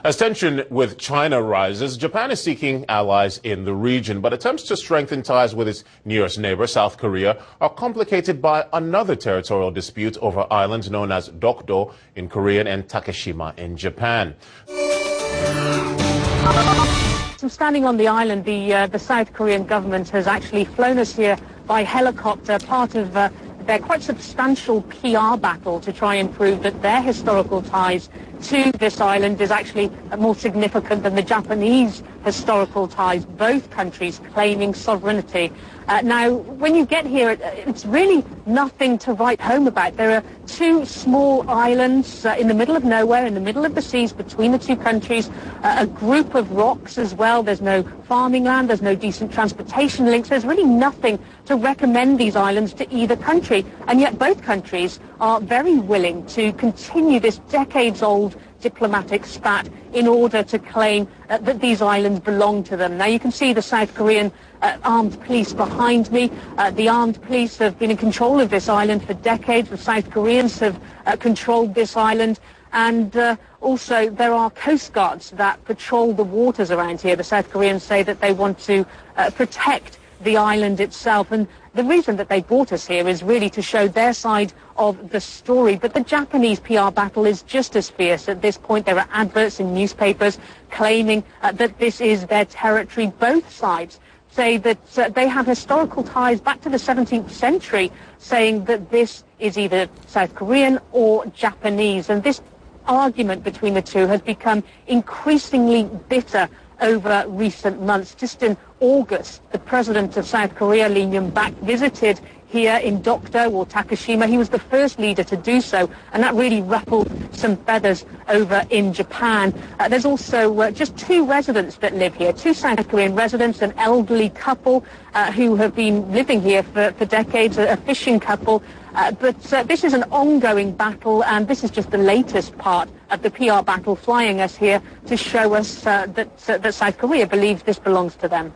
As tension with China rises, Japan is seeking allies in the region, but attempts to strengthen ties with its nearest neighbor, South Korea, are complicated by another territorial dispute over islands known as Dokdo in Korean and Takeshima in Japan. I'm standing on the island. The South Korean government has actually flown us here by helicopter, part of their quite substantial PR battle to try and prove that their historical ties to this island is actually more significant than the Japanese historical ties, both countries claiming sovereignty. Now, when you get here, it's really nothing to write home about. There are two small islands in the middle of nowhere, in the middle of the seas between the two countries, a group of rocks as well. There's no farming land, there's no decent transportation links. There's really nothing to recommend these islands to either country. And yet both countries are very willing to continue this decades-old diplomatic spat in order to claim that these islands belong to them. Now, you can see the South Korean armed police behind me. The armed police have been in control of this island for decades. The South Koreans have controlled this island. And also, there are coast guards that patrol the waters around here. The South Koreans say that they want to protect the island itself. And the reason that they brought us here is really to show their side of the story. But the Japanese PR battle is just as fierce. At this point, there are adverts in newspapers claiming that this is their territory. Both sides say that they have historical ties back to the 17th century, saying that this is either South Korean or Japanese. And this argument between the two has become increasingly bitter over recent months. Just in August, the president of South Korea, Lee Myung-bak, visited here in Dokdo or Takeshima. He was the first leader to do so, and that really ruffled some feathers over in Japan. There's also just two residents that live here, two South Korean residents, an elderly couple who have been living here for decades, a fishing couple. But this is an ongoing battle, and this is just the latest part of the PR battle, flying us here to show us that South Korea believes this belongs to them.